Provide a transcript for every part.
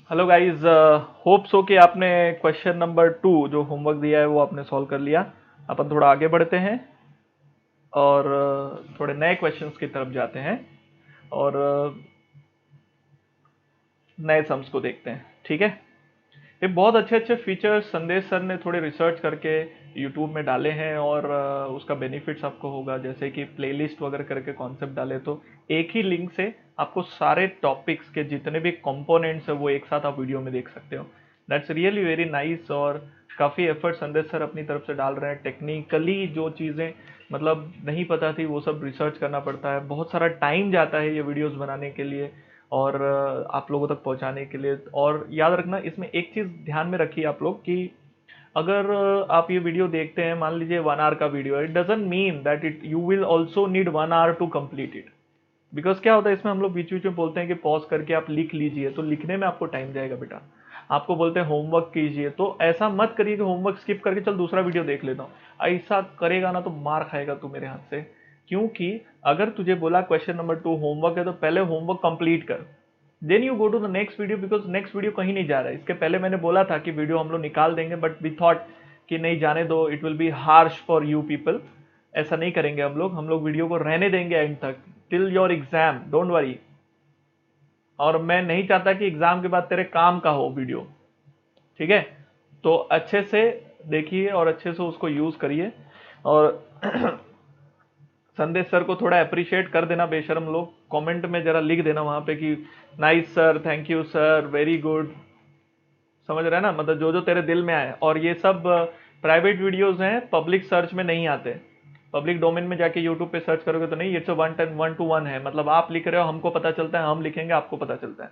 Hello guys, hope so कि आपने question number 2 जो होमवर्क दिया है वो आपने सॉल्व कर लिया। अपन थोड़ा आगे बढ़ते हैं और थोड़े नए क्वेश्चंस की तरफ जाते हैं और नए सम्स को देखते हैं। ठीक है। ये बहुत अच्छे अच्छे फीचर्स संदेश सर ने थोड़े रिसर्च करके यूट्यूब में डाले हैं और उसका बेनिफिट्स आपको होगा, जैसे कि प्लेलिस्ट वगैरह करके कॉन्सेप्ट डाले तो एक ही लिंक से आपको सारे टॉपिक्स के जितने भी कंपोनेंट्स है वो एक साथ आप वीडियो में देख सकते हो। That's really very nice. और काफ़ी एफर्ट संदेश सर अपनी तरफ से डाल रहे हैं। टेक्निकली जो चीज़ें मतलब नहीं पता थी वो सब रिसर्च करना पड़ता है, बहुत सारा टाइम जाता है ये वीडियोस बनाने के लिए और आप लोगों तक पहुंचाने के लिए। और याद रखना इसमें एक चीज़ ध्यान में रखिए आप लोग कि अगर आप ये वीडियो देखते हैं, मान लीजिए 1 आवर का video, it doesn't mean that it you will also need 1 hour to complete it. Because क्या होता है इसमें हम लोग बीच बीच में बोलते हैं कि पॉज करके आप लिख लीजिए, तो लिखने में आपको टाइम जाएगा बेटा। आपको बोलते हैं होमवर्क कीजिए, तो ऐसा मत करिए कि होमवर्क स्किप करके चल दूसरा वीडियो देख लेता हूँ। ऐसा करेगा ना तो मार खाएगा तू मेरे हाथ से। क्योंकि अगर तुझे बोला क्वेश्चन नंबर 2 होमवर्क है तो पहले होमवर्क कंप्लीट कर, then you go to the next video, because next video कहीं नहीं जा रहा है। इसके पहले मैंने बोला था कि वीडियो हम लोग निकाल देंगे, बट वी थॉट कि नहीं जाने दो, it will B harsh for you people. ऐसा नहीं करेंगे हम लोग वीडियो को रहने देंगे एंड तक, till your exam, don't worry. और मैं नहीं चाहता कि एग्जाम के बाद तेरे काम का हो वीडियो। ठीक है। तो अच्छे से देखिए और अच्छे से उसको यूज करिए। और संदेश सर को थोड़ा अप्रिशिएट कर देना बेशरम लोग, कमेंट में जरा लिख देना वहां पे कि nice sir, thank you sir, very good. समझ रहे हैं ना, मतलब जो जो तेरे दिल में आए। और ये सब प्राइवेट वीडियोस हैं, पब्लिक सर्च में नहीं आते। पब्लिक डोमेन में जाके यूट्यूब पे सर्च करोगे तो नहीं, इट्स 1 to 1 है, मतलब आप लिख रहे हो हमको पता चलता है, हम लिखेंगे आपको पता चलता है।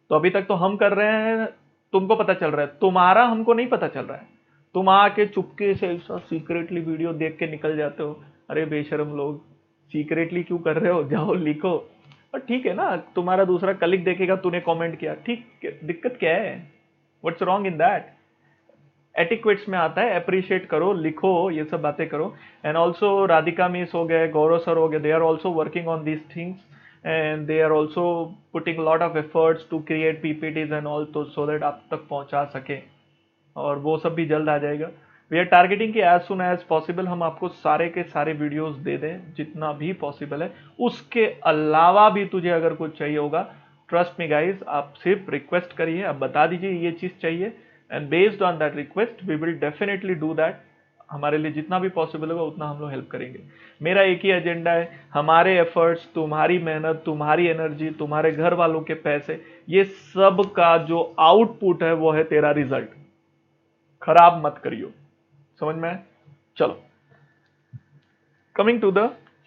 तो अभी तक तो हम कर रहे हैं, तुमको पता चल रहा है, तुम्हारा हमको नहीं पता चल रहा है। तुम आके चुपके से ऐसा सीक्रेटली वीडियो देख के निकल जाते हो। अरे बेशरम लोग, सीक्रेटली क्यों कर रहे हो, जाओ लिखो। और ठीक है ना, तुम्हारा दूसरा कलीग देखेगा तूने कमेंट किया, ठीक, दिक्कत क्या है? What's wrong in that? Etiquettes में आता है, अप्रिशिएट करो, लिखो, ये सब बातें करो। एंड ऑल्सो राधिका मिस हो गए, गौरव सर हो गए, they are also working on these things and they are also putting lot of efforts to create PPTs and all, तो सो दैट आप तक पहुंचा सके। और वो सब भी जल्द आ जाएगा। वी आर टारगेटिंग कि एज सुन एज पॉसिबल हम आपको सारे के सारे वीडियोस दे दें जितना भी पॉसिबल है। उसके अलावा भी तुझे अगर कुछ चाहिए होगा, ट्रस्ट मी गाइस, आप सिर्फ रिक्वेस्ट करिए, आप बता दीजिए ये चीज चाहिए, and based on that request we will definitely do that. हमारे लिए जितना भी पॉसिबल होगा उतना हम लोग हेल्प करेंगे। मेरा एक ही एजेंडा है, हमारे एफर्ट्स, तुम्हारी मेहनत, तुम्हारी एनर्जी, तुम्हारे घर वालों के पैसे, ये सब का जो आउटपुट है वो है तेरा रिजल्ट। खराब मत करियो। समझ में आए? चलो, कमिंग टू द,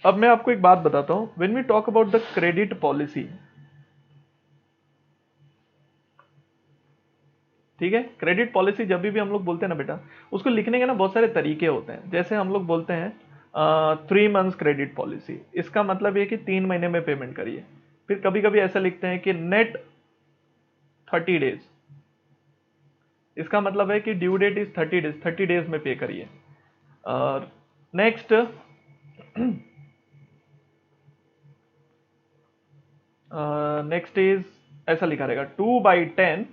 अब मैं आपको एक बात बताता हूं। When we talk about the credit policy, ठीक है, क्रेडिट पॉलिसी जब भी हम लोग बोलते हैं ना बेटा, उसको लिखने के ना बहुत सारे तरीके होते हैं। जैसे हम लोग बोलते हैं 3 मंथ्स क्रेडिट पॉलिसी, इसका मतलब ये कि 3 महीने में पेमेंट करिए। फिर कभी कभी ऐसा लिखते हैं कि नेट 30 डेज, इसका मतलब है कि due date is 30 days, 30 days में पे करिए। और नेक्स्ट, नेक्स्ट इज, ऐसा लिखा रहेगा 2/10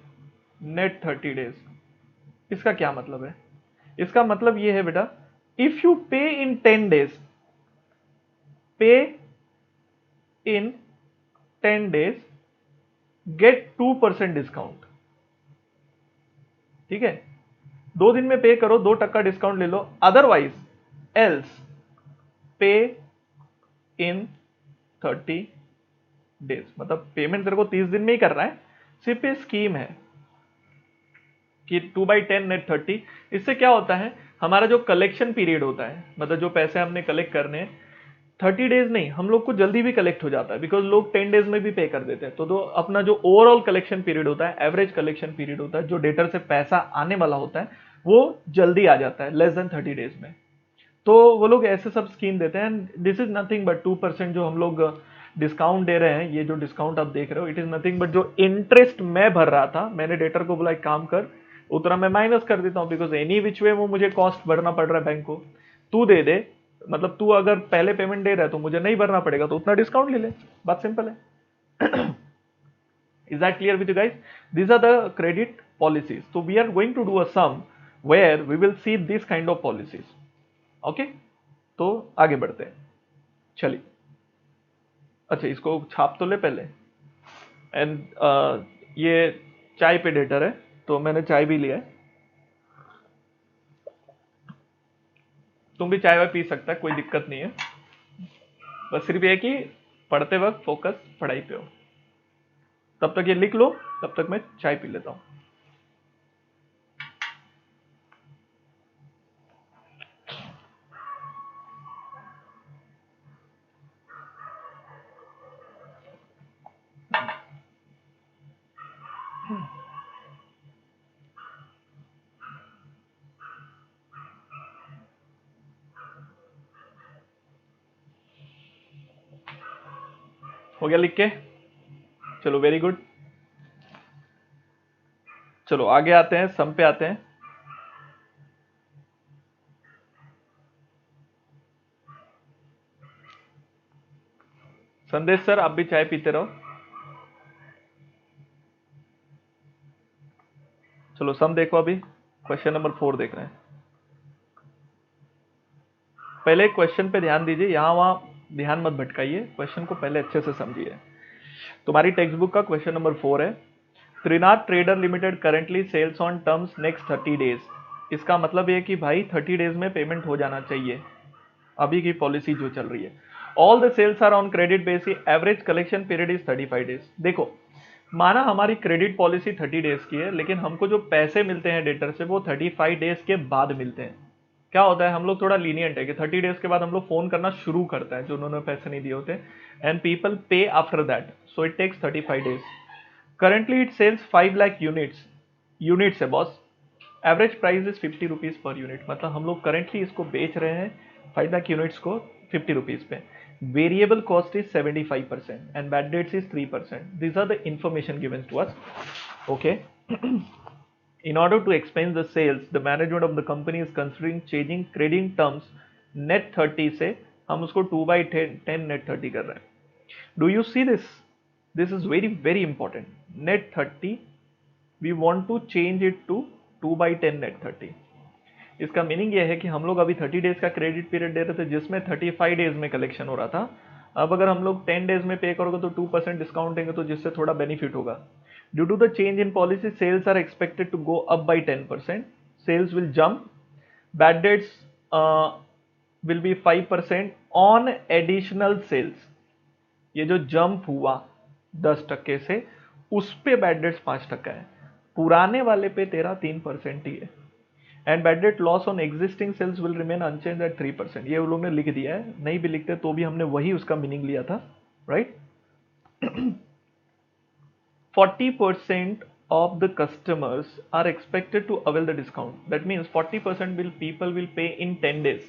नेट 30 डेज। इसका क्या मतलब है? इसका मतलब ये है बेटा, इफ यू पे इन 10 डेज, पे इन 10 डेज, गेट 2% डिस्काउंट। ठीक है, 2 दिन में पे करो, 2% डिस्काउंट ले लो। अदरवाइज एल्स पे इन 30 डेज, मतलब पेमेंट तेरे को 30 दिन में ही करना है। सिर्फ ये स्कीम है कि 2/10 नेट 30। इससे क्या होता है, हमारा जो कलेक्शन पीरियड होता है, मतलब जो पैसे हमने कलेक्ट करने हैं, 30 डेज नहीं, हम लोग को जल्दी भी कलेक्ट हो जाता है, बिकॉज लोग 10 डेज में भी पे कर देते हैं। तो अपना जो ओवरऑल कलेक्शन पीरियड होता है, एवरेज कलेक्शन पीरियड होता है, जो डेटर से पैसा आने वाला होता है, वो जल्दी आ जाता है, लेस देन 30 डेज में। तो वो लोग ऐसे सब स्कीम देते हैं। दिस इज नथिंग बट 2% जो हम लोग डिस्काउंट दे रहे हैं। ये जो डिस्काउंट आप देख रहे हो, इट इज नथिंग बट जो इंटरेस्ट मैं भर रहा था, मैंने डेटर को बोला एक काम कर, उतना मैं माइनस कर देता हूँ, बिकॉज एनी विच वे वो मुझे कॉस्ट भरना पड़ रहा है बैंक को। तू दे दे, मतलब तू अगर पहले पेमेंट दे रहा है तो मुझे नहीं भरना पड़ेगा, तो उतना डिस्काउंट ले ले। बात सिंपल है। Is that clear with you guys? These are the credit policies. So we are going to do a sum where we will see this kind of policies. Okay? तो आगे बढ़ते हैं, चलिए। अच्छा, इसको छाप तो ले पहले। एंड ये चाय पे डेटर है, तो मैंने चाय भी लिया है। तुम भी चाय वाय पी सकता है, कोई दिक्कत नहीं है। बस सिर्फ ये कि पढ़ते वक्त फोकस पढ़ाई पे हो। तब तक ये लिख लो, तब तक मैं चाय पी लेता हूं। हो गया लिख के? चलो, वेरी गुड। चलो आगे आते हैं, सम पे आते हैं। संदेश सर, आप भी चाय पीते रहो। चलो सम देखो, अभी क्वेश्चन नंबर 4 देख रहे हैं। पहले क्वेश्चन पे ध्यान दीजिए, यहां वहां ध्यान मत भटकाइए, क्वेश्चन को पहले अच्छे से समझिए। तुम्हारी टेक्स्ट बुक का क्वेश्चन नंबर 4 है, Trinath trader limited currently sells on terms next 30 days. इसका मतलब ये कि भाई 30 डेज में पेमेंट हो जाना चाहिए, अभी की पॉलिसी जो चल रही है। All the sales are on credit basis, average collection period is 35 days. देखो, माना हमारी क्रेडिट पॉलिसी 30 डेज की है, लेकिन हमको जो पैसे मिलते हैं डेटर से वो 35 डेज के बाद मिलते हैं। क्या होता है, हम लोग थोड़ा लीनियंट है कि 30 डेज के बाद हम लोग फोन करना शुरू करता है जो उन्होंने पैसे नहीं दिए होते, and people pay after that, so it takes 35 days. Currently it sells 5 lakh units है boss. Average price is 50 rupees per unit, मतलब हम लोग करेंटली इसको बेच रहे हैं 5 लाख यूनिट्स को 50 रुपीज पे। Variable cost is 75% and bad debts is 3%। This are the information given to us. Okay, in order to expense the sales, the management of the company is considering changing credit terms net 30 से हम उसको 2/10 net 30 कर रहे हैं। Do you see this? This is very very important. Net 30 we want to change it to 2/10 net 30। इसका meaning ये है कि हम लोग अभी 30 डेज का क्रेडिट पीरियड दे रहे थे जिसमें 35 डेज में कलेक्शन हो रहा था। अब अगर हम लोग 10 डेज में पे करोगे तो 2% डिस्काउंट देंगे, तो जिससे थोड़ा बेनिफिट होगा। Due to the change in policy, sales are expected to go up by 10%। Sales will jump, bad debts will be 5% on additional sales. ये जो जंप हुआ 10% से, उस पे बैड डेट्स 5% है, पुराने वाले पे तेरा 3% ही है। And bad debt loss on existing sales will remain unchange at 3%। ये वो लोग ने लिख दिया है, नहीं भी लिखते तो भी हमने वही उसका मीनिंग लिया था, right. 40% of the customers are expected to avail the discount. That means 40% will people will pay in 10 days,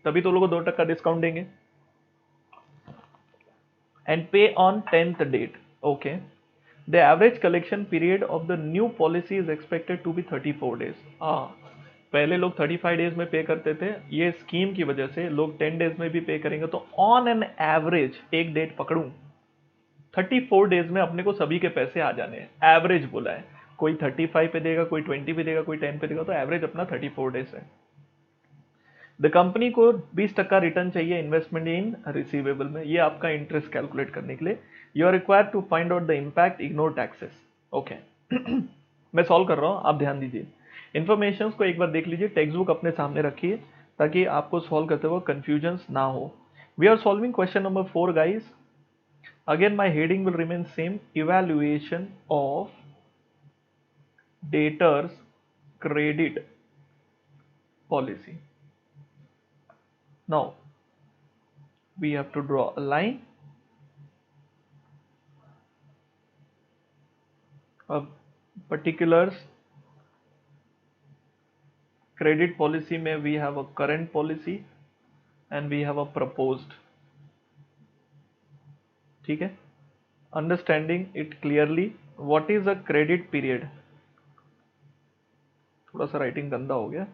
तभी तो लोगों को 2% डिस्काउंट देंगे। And pay on 10th date. Okay. The average collection period of the new policy is expected to be 34 days. पहले लोग 35 days में पे करते थे, ये स्कीम की वजह से लोग 10 डेज में भी पे करेंगे, तो ऑन एन एवरेज, एक डेट पकड़ूं, 34 डेज में अपने को सभी के पैसे आ जाने हैं। एवरेज बोला है, कोई 35 पे देगा, कोई 20 पे देगा, कोई 10 पे देगा, तो एवरेज अपना 34 डेज है। द कंपनी को 20% रिटर्न चाहिए इन्वेस्टमेंट इन रिसीवेबल में, ये आपका इंटरेस्ट कैलकुलेट करने के लिए। You are required to find out the impact, ignore taxes. Okay, मैं सॉल्व कर रहा हूं, आप ध्यान दीजिए। इन्फॉर्मेशन को एक बार देख लीजिए, टेक्स्ट बुक अपने सामने रखिए ताकि आपको सॉल्व करते हुए कंफ्यूजन ना हो। We are solving question number 4 guys. Again my heading will remain same, evaluation of debtors credit policy. Now we have to draw a line, अब particulars credit policy में we have a current policy and we have a proposed, ठीक है। Understanding it clearly, what is a credit period. थोड़ा सा writing गंदा हो गया,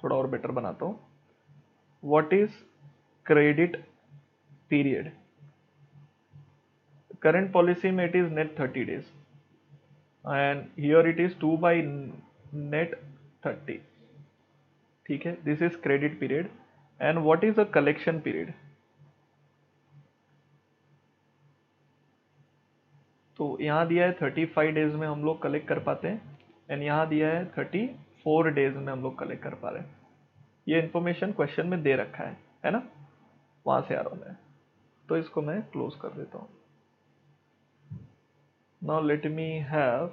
थोड़ा और बेटर बनाता हूं। What is credit period. Current policy में it is net 30 days, and here it is 2 by net 30. ठीक है, this is credit period. And what is a collection period? तो यहाँ दिया है 35 डेज में हम लोग कलेक्ट कर पाते हैं, एंड यहाँ दिया है 34 डेज में हम लोग कलेक्ट कर पा रहे हैं. ये इन्फॉर्मेशन क्वेश्चन में दे रखा है ना, वहां से आ रहा हूं मैं. तो इसको मैं क्लोज कर देता हूं. नाउ लेट मी हैव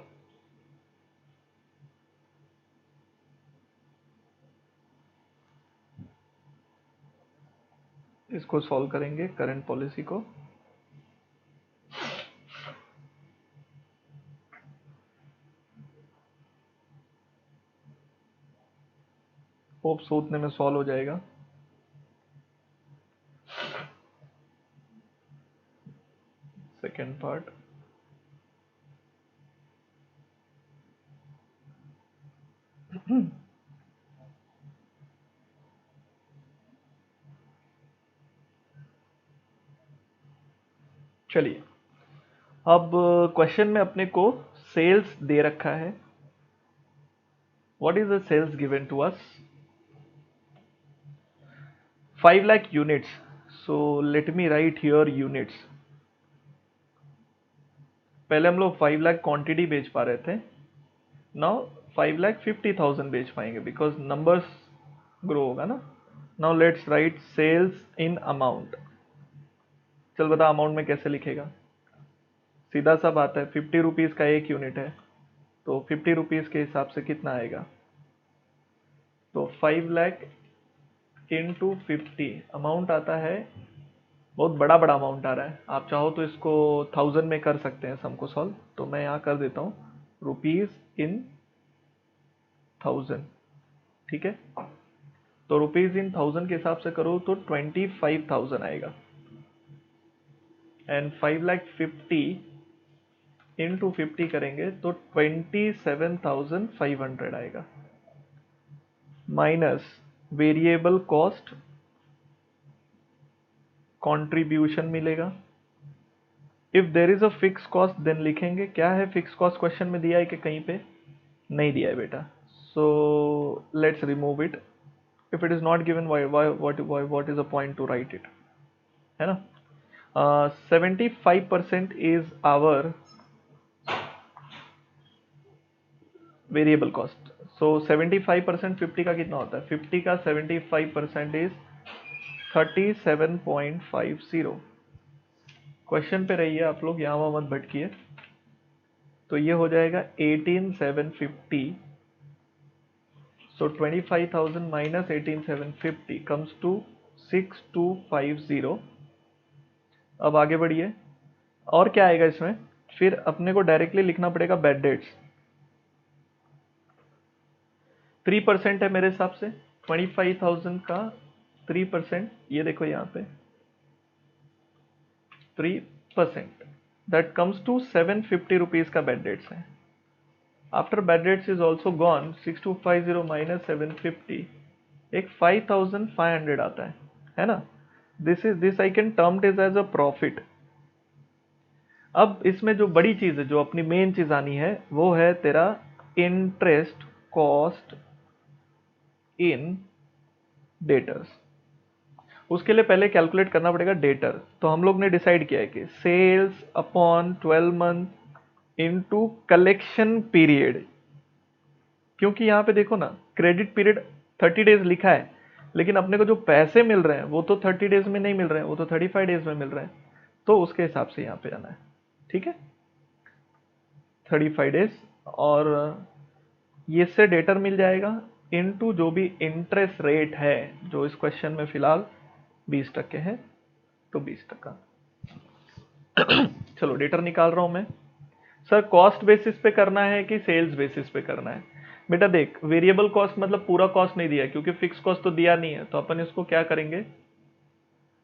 इसको सॉल्व करेंगे करंट पॉलिसी को. होप सो उतने में सॉल्व हो जाएगा. Second part. चलिए, अब क्वेश्चन में अपने को सेल्स दे रखा है. What is the sales given to us? 5 lakh units. So let me write here units. पहले हम लोग 5 लाख क्वांटिटी बेच पा रहे थे. नाउ 5,50,000 बेच पाएंगे बिकॉज नंबर्स ग्रो होगा ना. Now let's write sales in amount. चल बता अमाउंट में कैसे लिखेगा? सीधा सा बात है, 50 रुपीज का एक यूनिट है, तो 50 रुपीज के हिसाब से कितना आएगा? तो 5 लाख इंटू 50 अमाउंट आता है. बहुत बड़ा बड़ा अमाउंट आ रहा है. आप चाहो तो इसको 1000 में कर सकते हैं सम को सॉल्व. तो मैं यहाँ कर देता हूँ रुपीज इन 1000. ठीक है, तो रुपीज इन 1000 के हिसाब से करो तो 25,000 आएगा. एंड 5,50,000 इंटू 50 करेंगे तो 27,500 आएगा. माइनस वेरिएबल कॉस्ट कंट्रीब्यूशन मिलेगा. If there is a fix cost then लिखेंगे. क्या है फिक्स कॉस्ट? क्वेश्चन में दिया है कि कहीं पे नहीं दिया है बेटा. So let's remove it. If it is not given what is a point two right it, है ना. 75% इज आवर वेरिएबल कॉस्ट. सो 75% 50 का कितना होता है? 50 का 75% इज 37.50. क्वेश्चन पे रहिए आप लोग, यहाँ वहाँ मत भटकिए. तो ये हो जाएगा 18,750. सो 25,000 माइनस 18,750 कम्स टू 6,250. अब आगे बढ़िए, और क्या आएगा इसमें? फिर अपने को डायरेक्टली लिखना पड़ेगा बैड डेट्स. 3% है मेरे हिसाब से. 25,000 का 3%, ये देखो यहाँ पे 3%, दैट कम्स टू 750 रुपीज का बैड डेट्स है. After bad debts is also gone 6250 minus 750, एक 5,500 आता है ना. This I can term it as a profit. अब इसमें जो बड़ी चीज है, जो अपनी मेन चीज आनी है, वो है तेरा इंटरेस्ट कॉस्ट इन डेटर्स. उसके लिए पहले कैलकुलेट करना पड़ेगा डेटर. तो हम लोग ने डिसाइड किया है कि sales upon 12 month into collection period. क्योंकि यहाँ पे देखो ना, क्रेडिट पीरियड 30 डेज लिखा है, लेकिन अपने को जो पैसे मिल रहे हैं वो तो 30 डेज में नहीं मिल रहे हैं, वो तो 35 डेज में मिल रहे हैं. तो उसके हिसाब से यहाँ पे आना है. ठीक है, 35 डेज. और ये से डेटर मिल जाएगा इनटू जो भी इंटरेस्ट रेट है, जो इस क्वेश्चन में फिलहाल 20% है, तो 20%. चलो डेटर निकाल रहा हूं मैं. सर कॉस्ट बेसिस पे करना है कि सेल्स बेसिस पे करना है? बेटा देख, वेरिएबल कॉस्ट मतलब पूरा कॉस्ट नहीं दिया है, क्योंकि फिक्स कॉस्ट तो दिया नहीं है. तो अपन इसको क्या करेंगे?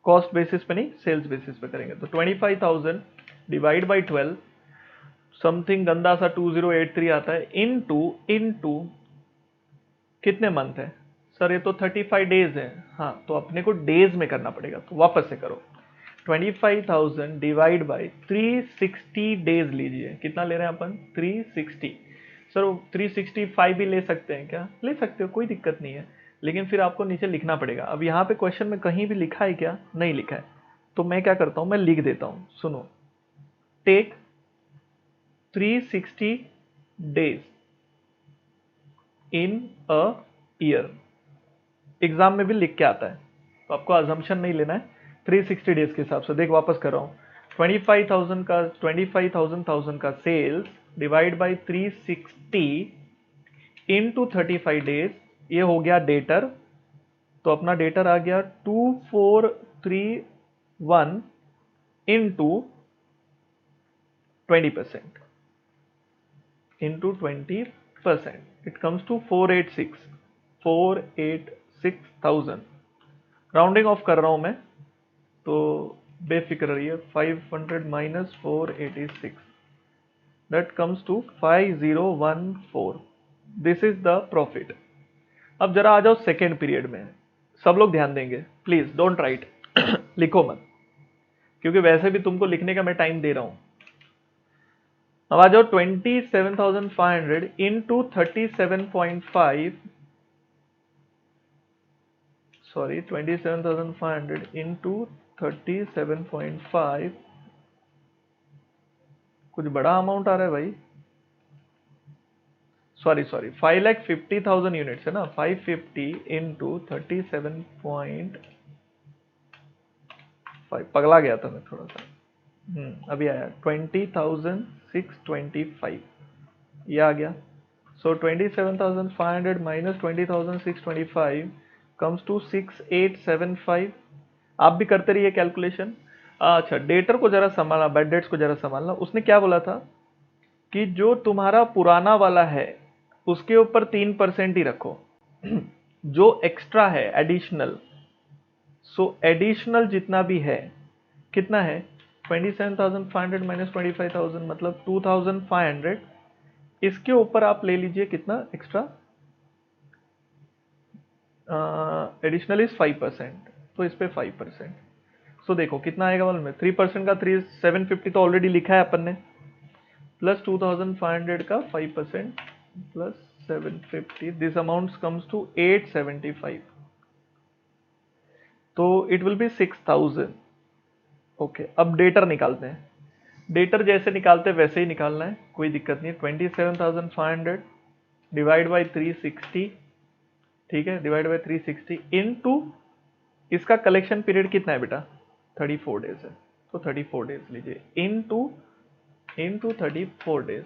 कॉस्ट बेसिस पे नहीं, सेल्स बेसिस पे करेंगे. तो 25,000 डिवाइड बाई 12, समथिंग गंदा सा 2083 आता है, इनटू कितने मंथ है? सर ये तो 35 डेज है. हाँ, तो अपने को डेज में करना पड़ेगा. तो वापस से करो. 25,000 डिवाइड बाई 360 डेज लीजिए, कितना ले रहे हैं अपन 360। सर 365 भी ले सकते हैं क्या? ले सकते हो, कोई दिक्कत नहीं है, लेकिन फिर आपको नीचे लिखना पड़ेगा। अब यहाँ पे क्वेश्चन में कहीं भी लिखा है क्या? नहीं लिखा है, तो मैं क्या करता हूँ, मैं लिख देता हूँ, सुनो। Take 360 days in a year. Exam में भी लिख के आता है, तो आपको अजम्पशन नहीं लेना है। 360 डेज के हिसाब से देख, वापस कर रहा हूँ। 25,000 का sales divide by 360 into 35 days, ये हो गया डेटर। तो अपना डेटर आ गया 2431 into 20%, into 20%, it comes to 486,000। Rounding off कर रहा हूं मैं, तो बेफिक्र रहिए। 500 minus 486, that comes to 5014। This is the profit. अब जरा आ जाओ सेकेंड पीरियड में, सब लोग ध्यान देंगे, प्लीज डोंट राइट लिखो मत, क्योंकि वैसे भी तुमको लिखने का मैं टाइम दे रहा हूं। अब आ जाओ 27,500 इंटू 37.5, सॉरी 27,500 इंटू 37.5, कुछ बड़ा अमाउंट आ रहा है भाई। सॉरी 5,50,000 यूनिट्स है ना, 550 इंटू 37.5, पगला गया था मैं थोड़ा सा। अभी आया 20,625, ये आ गया। सो 27,500 माइनस 20,625 कम्स टू 6875। आप भी करते रहिए कैलकुलेशन। अच्छा, डेटर को जरा संभालना, बैड डेट्स को जरा संभालना। उसने क्या बोला था कि जो तुम्हारा पुराना वाला है उसके ऊपर 3% ही रखो, जो एक्स्ट्रा है एडिशनल, सो एडिशनल जितना भी है, कितना है 27,500 माइनस 25,000 मतलब 2,500, इसके ऊपर आप ले लीजिए कितना एक्स्ट्रा, एडिशनल इज 5%, तो इस पे 5%। सो देखो कितना आएगा मालूम है, 3% का 750 तो ऑलरेडी लिखा है अपन ने, प्लस 2,500 का 5% plus 750, this amount comes to 875, तो इट विल बी 6,000। ओके, अब डेटर निकालते हैं। डेटर जैसे निकालते हैं वैसे ही निकालना है, कोई दिक्कत नहीं है। 27,500 डिवाइड बाई 360, ठीक है, डिवाइड बाई 360 इनटू इसका कलेक्शन पीरियड कितना है बेटा, 34 डेज है, तो 34 डेज लीजिए इनटू 34 डेज,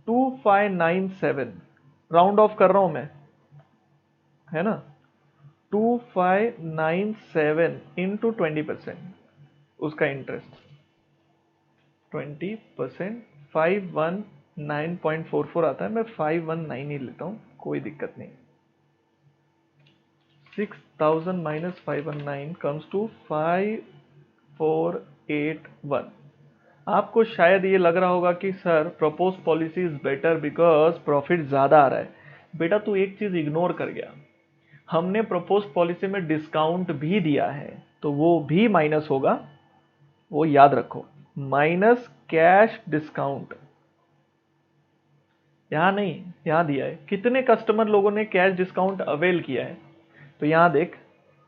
2597, राउंड ऑफ कर रहा हूं मैं, है ना, 2597 इंटू 20%, उसका इंटरेस्ट 20%, 519.44 आता है, मैं 519 ही लेता हूं, कोई दिक्कत नहीं। 6,000 माइनस 519 कम्स टू 5481। आपको शायद ये लग रहा होगा कि sir propose policy is better because profit ज्यादा आ रहा है। बेटा तू एक चीज इग्नोर कर गया, हमने प्रपोज पॉलिसी में डिस्काउंट भी दिया है, तो वो भी माइनस होगा, वो याद रखो, माइनस कैश डिस्काउंट। यहां नहीं, यहां दिया है कितने कस्टमर लोगों ने कैश डिस्काउंट अवेल किया है, तो यहां देख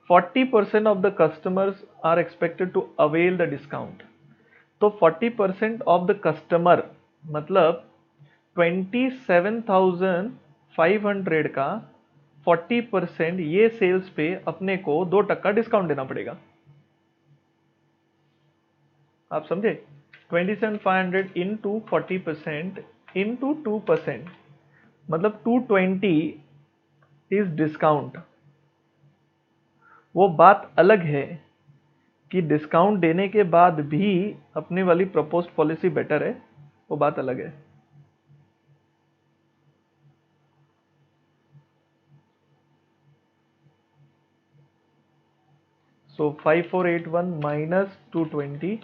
40% of the customers are expected to avail the discount. तो 40% ऑफ द कस्टमर मतलब 27,500 का 40%, ये सेल्स पे अपने को 2% डिस्काउंट देना पड़ेगा। आप समझे, 27,500 इंटू 40% इंटू 2%, मतलब 220 इज डिस्काउंट। वो बात अलग है कि डिस्काउंट देने के बाद भी अपनी वाली प्रपोज्ड पॉलिसी बेटर है, वो बात अलग है। So 5481 minus 220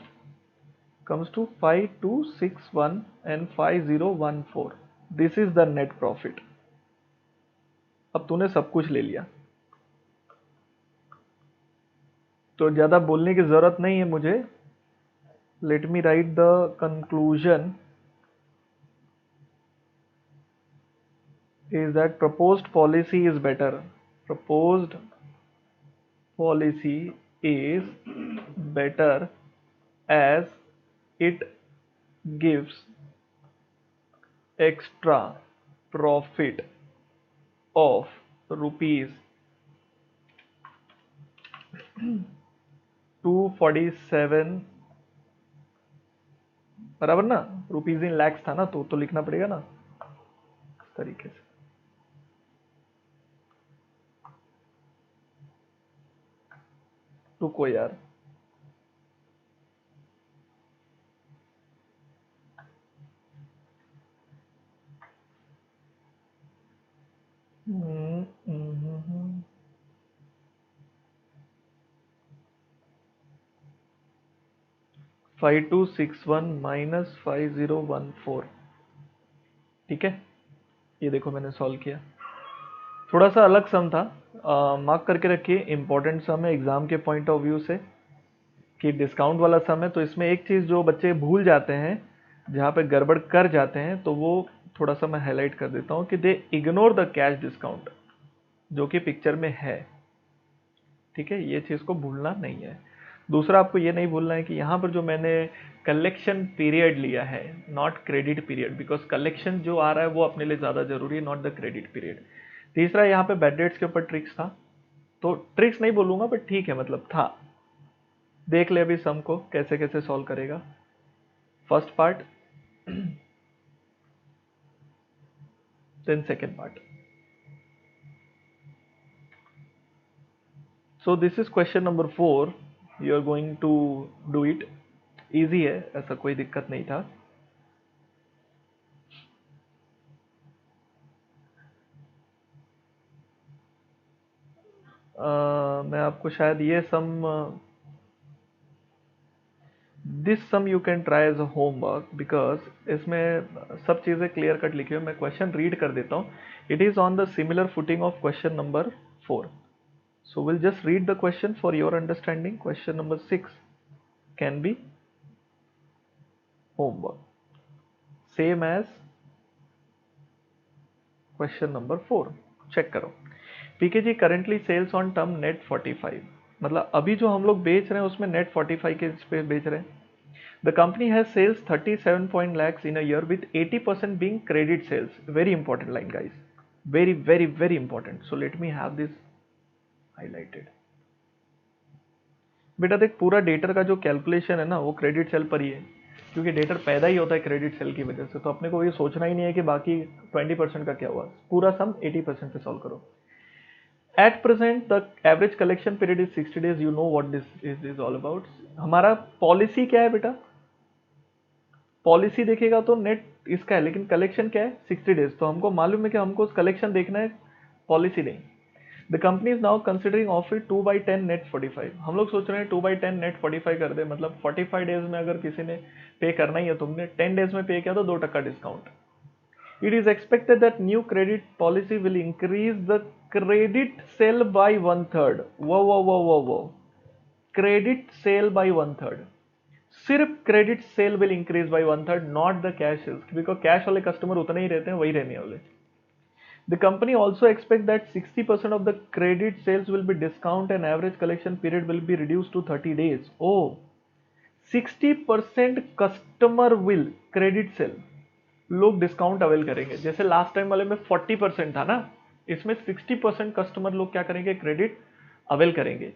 comes to 5261 and 5014. This is the net profit. अब तूने सब कुछ ले लिया, तो ज़्यादा बोलने की ज़रूरत नहीं है मुझे. Let me right the conclusion is that proposed policy is better. Proposed policy is better as it gives extra profit of rupees 247. बराबर ना, रुपीज इन लैक्स था ना, तो लिखना पड़ेगा ना इस तरीके से. रुको यार. हम्म, हम्म, हम्म. 5261 माइनस 5014. ठीक है, ये देखो मैंने सॉल्व किया. थोड़ा सा अलग सम था, मार्क करके रखिए. इंपॉर्टेंट सम है एग्जाम के पॉइंट ऑफ व्यू से कि डिस्काउंट वाला सम है. तो इसमें एक चीज़ जो बच्चे भूल जाते हैं, जहाँ पे गड़बड़ कर जाते हैं, तो वो थोड़ा सा मैं हाईलाइट कर देता हूँ कि दे इग्नोर द कैश डिस्काउंट जो कि पिक्चर में है. ठीक है, ये चीज़ को भूलना नहीं है. दूसरा आपको ये नहीं भूलना है कि यहाँ पर जो मैंने कलेक्शन पीरियड लिया है, not credit period, because collection जो आ रहा है वो अपने लिए ज़्यादा जरूरी है, नॉट द क्रेडिट पीरियड. तीसरा, यहाँ पे बैड डेट्स के ऊपर ट्रिक्स था. तो ट्रिक्स नहीं बोलूंगा बट ठीक है, मतलब था. देख ले अभी सम को कैसे कैसे सॉल्व करेगा. First part, then second part. So this is question number 4. You are going to do it. Easy है, ऐसा कोई दिक्कत नहीं था. मैं आपको शायद ये sum, this sum you can try as a homework, because इसमें सब चीज़ें क्लियर कट लिखी हुई. मैं क्वेश्चन रीड कर देता हूँ. It is on the similar footing of question number 4. So we'll just read the question for your understanding. Question number 6 can be homework, same as question number 4. Check करो. PK ji currently sells on term net 45. मतलब अभी जो हम लोग बेच रहे हैं उसमें नेट 45 के इस पे बेच रहे हैं. The company has sales 37 point lakhs in a year with 80% being credit sales. Very important line guys, very very very important. So let me have this highlighted. बेटा देख, पूरा डेटर का जो कैलकुलेशन है ना वो क्रेडिट सेल पर ही है, क्योंकि डेटर पैदा ही होता है क्रेडिट सेल की वजह से. तो अपने को ये सोचना ही नहीं है कि बाकी 20% का क्या हुआ. पूरा सम 80% पे सॉल्व करो. At present the average collection period is 60 days. You know what this is all about. हमारा पॉलिसी क्या है बेटा? पॉलिसी देखेगा तो नेट इसका है, लेकिन कलेक्शन क्या है? 60 डेज. तो हमको मालूम है कि हमको कलेक्शन देखना है, पॉलिसी नहीं. The company is now considering offer 2/10 net 45. हम लोग सोच रहे हैं 2/10 नेट 45 कर दे, मतलब 45 डेज में अगर किसी ने पे करना ही है, तुमने 10 डेज में पे किया तो 2% discount. It is expected that new credit policy will increase the credit sale by 1/3. वो क्रेडिट सेल बाय 1/3. सिर्फ credit sale will increase by 1/3, not the cash sales, because cash वाले कस्टमर उतने ही रहते हैं, वही रहने वाले. The company also expects that 60% of the credit sales will be discount and average collection period will be reduced to 30 days. Oh, 60% customer will credit sell, लोग discount avail करेंगे. जैसे लास्ट टाइम वाले में 40% था ना, इसमें 60% कस्टमर लोग क्या करेंगे? क्रेडिट अवेल करेंगे.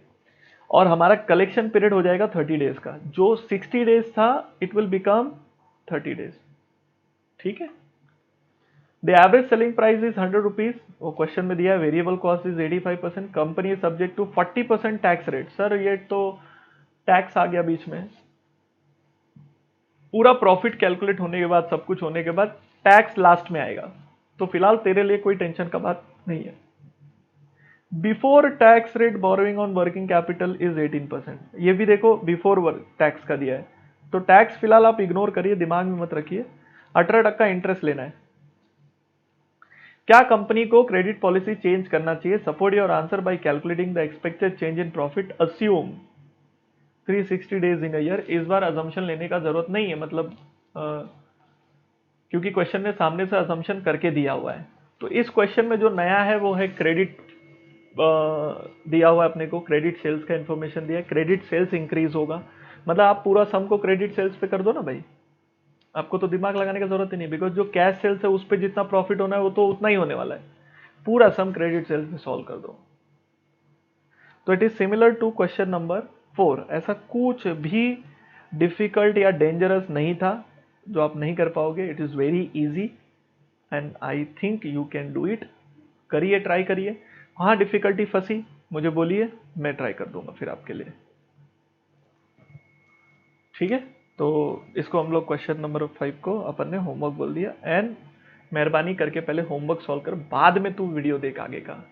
और हमारा कलेक्शन पीरियड हो जाएगा 30 डेज का. जो 60 डेज था इट विल बिकम 30 डेज. ठीक है. The average selling price is 100 rupees. वो क्वेश्चन में दिया है. Variable cost is 85%. Company is subject to 40% tax rate. Sir ये तो टैक्स आ गया बीच में. पूरा प्रॉफिट कैलकुलेट होने के बाद, सब कुछ होने के बाद टैक्स लास्ट में आएगा. तो फिलहाल तेरे लिए कोई टेंशन का बात नहीं है. Before tax rate borrowing on working capital is 18%. ये भी देखो बिफोर टैक्स का दिया है. तो टैक्स फिलहाल आप इग्नोर करिए, दिमाग में मत रखिए. 18% इंटरेस्ट लेना है. क्या कंपनी को क्रेडिट पॉलिसी चेंज करना चाहिए? Support your answer by calculating the expected change in profit. Assume 360 days in a year. इस बार अजम्पशन लेने का जरूरत नहीं है, मतलब क्योंकि क्वेश्चन ने सामने से अजम्पशन करके दिया हुआ है। तो इस क्वेश्चन में जो नया है वो है क्रेडिट दिया हुआ है अपने को, क्रेडिट सेल्स का इन्फॉर्मेशन दिया है, क्रेडिट सेल्स इंक्रीज होगा। मतलब आप पूरा सम को क्रेडिट सेल्स पे कर दो ना भाई, आपको तो दिमाग लगाने की जरूरत ही नहीं, बिकॉज जो कैश सेल्स है उस पर जितना प्रॉफिट होना है वो तो उतना ही होने वाला है। पूरा सम क्रेडिट सेल्स में सॉल्व कर दो। तो it is similar to question number 4। ऐसा कुछ भी डिफिकल्ट या डेंजरस नहीं था जो आप नहीं कर पाओगे। It is very easy and I think you can do it. करिए, ट्राई करिए। हाँ डिफिकल्टी फंसी मुझे बोलिए, मैं ट्राई कर दूंगा फिर आपके लिए, ठीक है। तो इसको हम लोग क्वेश्चन नंबर 5 को अपन ने होमवर्क बोल दिया। एंड मेहरबानी करके पहले होमवर्क सॉल्व कर, बाद में तू वीडियो देख आगे का।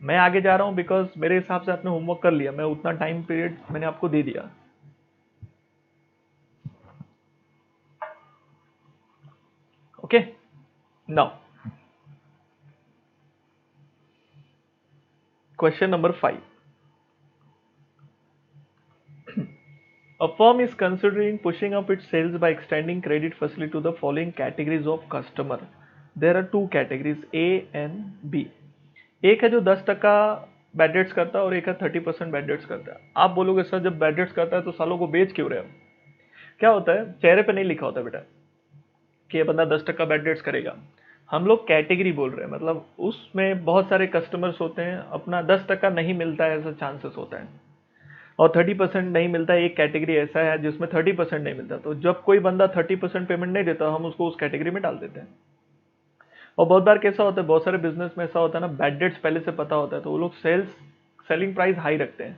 मैं आगे जा रहा हूं बिकॉज मेरे हिसाब से आपने होमवर्क कर लिया, मैं उतना टाइम पीरियड मैंने आपको दे दिया। Okay, now question number 5। A firm is considering pushing up its sales by extending credit facility to the following categories of customer. There are two categories, A and B. एक है जो 10% bad debts करता है और एक है 30% bad debts करता है। आप बोलोगे सर जब बैड डेट्स करता है तो सालों को बेच क्यों रहे हो? क्या होता है, चेहरे पे नहीं लिखा होता बेटा कि ये बंदा 10% बैड डेट्स करेगा। हम लोग कैटेगरी बोल रहे हैं, मतलब उसमें बहुत सारे कस्टमर्स होते हैं, अपना 10% नहीं मिलता है ऐसा चांसेस होता है, और 30% नहीं मिलता है। एक कैटेगरी ऐसा है जिसमें 30% नहीं मिलता, तो जब कोई बंदा 30% पेमेंट नहीं देता हम उसको उस कैटेगरी में डाल देते हैं। और बहुत बार कैसा होता है, बहुत सारे बिजनेस में ऐसा होता है ना, बैड डेट्स पहले से पता होता है तो वो लोग सेलिंग प्राइस हाई रखते हैं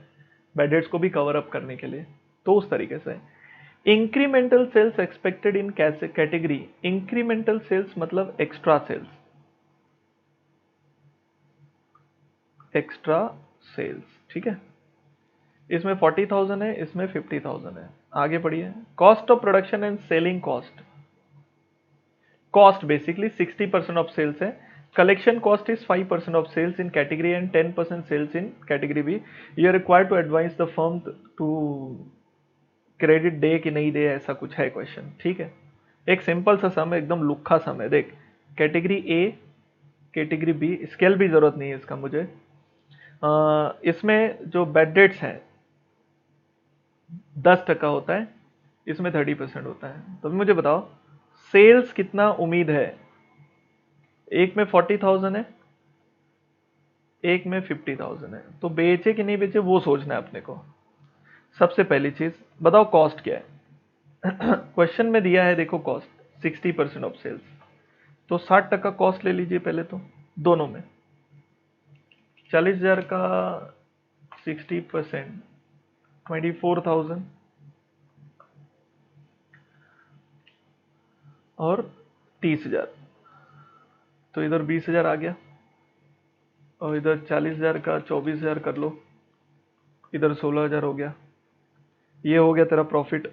बैड डेट्स को भी कवर अप करने के लिए। तो उस तरीके से incremental sales expected in category, incremental sales मतलब एक्स्ट्रा सेल्स, एक्स्ट्रा सेल्स, ठीक है। इसमें 40,000 है, इसमें 50,000 है। आगे बढ़िए, cost of production and selling cost. Cost basically 60% of sales है। Collection cost is 5% of sales in category and 10% sales in category B. You are required to advise the firm to credit दे कि नहीं दे, ऐसा कुछ है question, ठीक है। एक सिंपल सा सम है, एकदम लुक्खा सम है। देख, category A, category B, scale भी जरूरत नहीं है इसका मुझे। इसमें जो बैड डेट्स हैं 10% होता है, इसमें 30% होता है। तो मुझे बताओ सेल्स कितना उम्मीद है? एक में 40,000 है, एक में 50,000 है, तो बेचे कि नहीं बेचे वो सोचना है अपने को। सबसे पहली चीज बताओ कॉस्ट क्या है। क्वेश्चन में दिया है देखो कॉस्ट 60% ऑफ सेल्स, तो 60% कॉस्ट ले लीजिए पहले तो दोनों में। 40,000 का 60% 24,000 और 30,000, तो इधर 20,000 आ गया, और इधर 40,000 का 24,000 कर लो, इधर 16,000 हो गया। ये हो गया तेरा प्रॉफिट।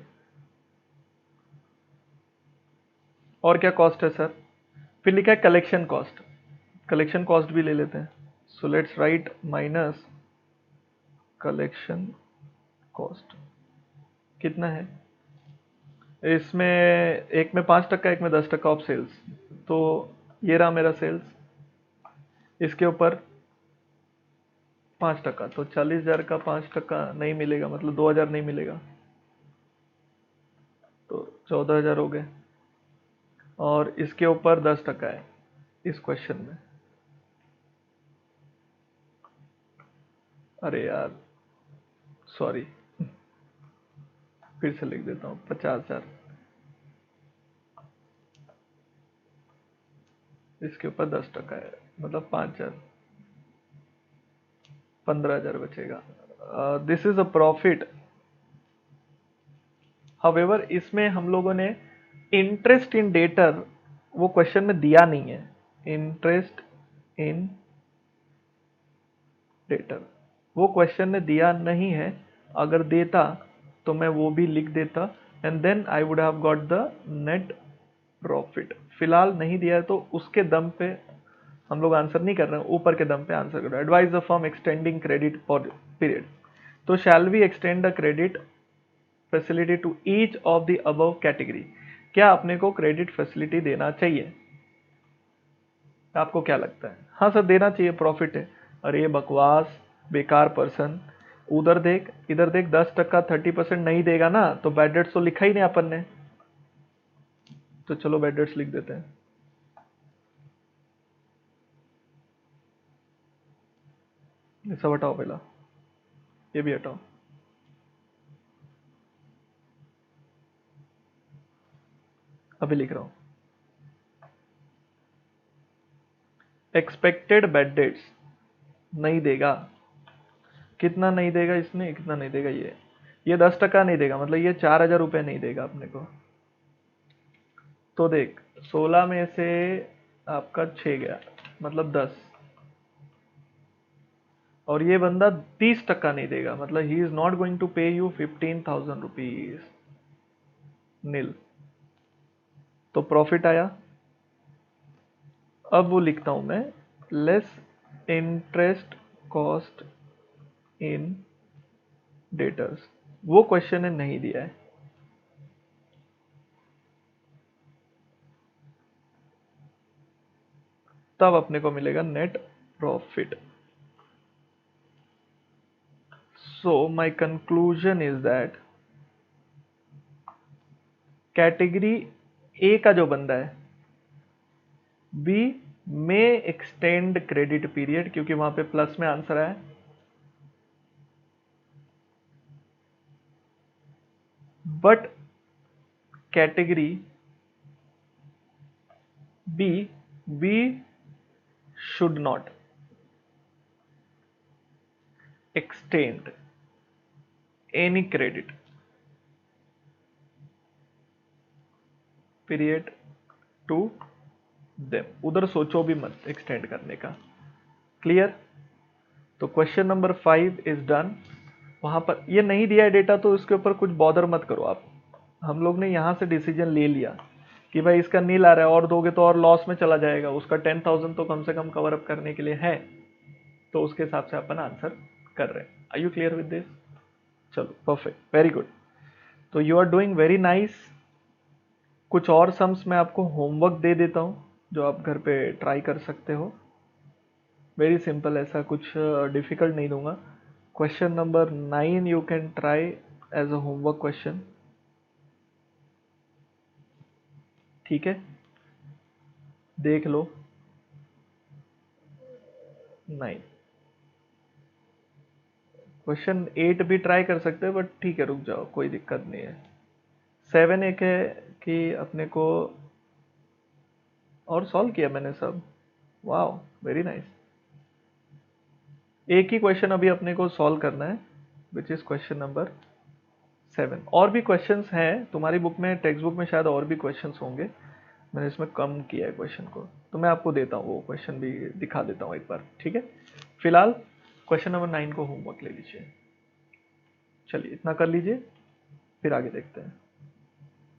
और क्या कॉस्ट है सर? फिर लिखा है कलेक्शन कॉस्ट, कलेक्शन कॉस्ट भी ले लेते हैं। So let's write minus collection cost. कितना है इसमें? एक में 5%, एक में 10% ऑफ सेल्स, तो ये रहा मेरा सेल्स, इसके ऊपर 5%, तो 40,000 का 5% नहीं मिलेगा, मतलब 2,000 नहीं मिलेगा, तो 14,000 हो गए। और इसके ऊपर 10% है इस क्वेश्चन में। अरे यार सॉरी, फिर से लिख देता हूँ 50,000, इसके ऊपर 10% है, मतलब 5,000, 15,000 बचेगा। This is a profit. However इसमें हम लोगों ने इंटरेस्ट इन डेटर, वो क्वेश्चन में दिया नहीं है, इंटरेस्ट इन डेटर वो क्वेश्चन ने दिया नहीं है। अगर देता तो मैं वो भी लिख देता and then I would have got the net profit. फिलहाल नहीं दिया है तो उसके दम पे हम लोग आंसर नहीं कर रहे हैं, ऊपर के दम पे आंसर कर रहे हैं। Advise the firm extending credit for period, तो shall we extend the credit facility to each of the above category, क्या अपने को क्रेडिट फैसिलिटी देना चाहिए? आपको क्या लगता है? हाँ सर देना चाहिए, प्रॉफिट है। अरे बकवास, बेकार पर्सन। उधर देख इधर देख, 10% 30% नहीं देगा ना, तो बैड डेट्स तो लिखा ही नहीं अपन ने, तो चलो बैड डेट्स लिख देते हैं। ये सब हटाओ, पहला ये भी हटाओ। अभी लिख रहा हूं, एक्सपेक्टेड बैड डेट्स नहीं देगा। कितना नहीं देगा इसमें, कितना नहीं देगा, ये 10% नहीं देगा, मतलब ये 4,000 रुपये नहीं देगा अपने को। तो देख 16 में से आपका 6 गया, मतलब 10, और ये बंदा 30% नहीं देगा, मतलब he is not going to pay you 15,000 rupees, nil. तो प्रॉफिट आया। अब वो लिखता हूं मैं, less interest cost in debtors, वो क्वेश्चन ने नहीं दिया है। तब अपने को मिलेगा net profit. So my conclusion is that category A का जो बंदा है, B may extend credit period, क्योंकि वहां पे प्लस में आंसर है, but category B should not extend any credit period to them, उधर सोचो भी मत एक्सटेंड करने का। क्लियर? तो क्वेश्चन नंबर 5 इज डन। वहां पर ये नहीं दिया है डेटा, तो इसके ऊपर कुछ बॉदर मत करो आप। हम लोग ने यहां से डिसीजन ले लिया कि भाई इसका नील आ रहा है, और दोगे तो और लॉस में चला जाएगा, उसका 10,000 तो कम से कम कवर अप करने के लिए है, तो उसके हिसाब से अपन आंसर कर रहे हैं। Are you clear with this? चलो परफेक्ट, वेरी गुड। तो you are doing very nice. कुछ और सम्स मैं आपको होमवर्क दे देता हूँ, जो आप घर पे ट्राई कर सकते हो। वेरी सिंपल, ऐसा कुछ डिफिकल्ट नहीं दूंगा। Question number 9 you can try as a homework question, ठीक है? देख लो 9। क्वेश्चन 8 भी ट्राई कर सकते हो, बट ठीक है रुक जाओ, कोई दिक्कत नहीं है। 7 एक है कि अपने को, और सॉल्व किया मैंने सब, वाह वेरी नाइस। एक ही क्वेश्चन अभी अपने को सॉल्व करना है, विच इज क्वेश्चन नंबर 7। और भी क्वेश्चंस हैं तुम्हारी बुक में, टेक्स्ट बुक में शायद और भी क्वेश्चंस होंगे, मैंने इसमें कम किया है क्वेश्चन को, तो मैं आपको देता हूँ वो क्वेश्चन भी दिखा देता हूँ एक बार, ठीक है? फिलहाल क्वेश्चन नंबर 9 को होमवर्क ले लीजिए। चलिए इतना कर लीजिए, फिर आगे देखते हैं।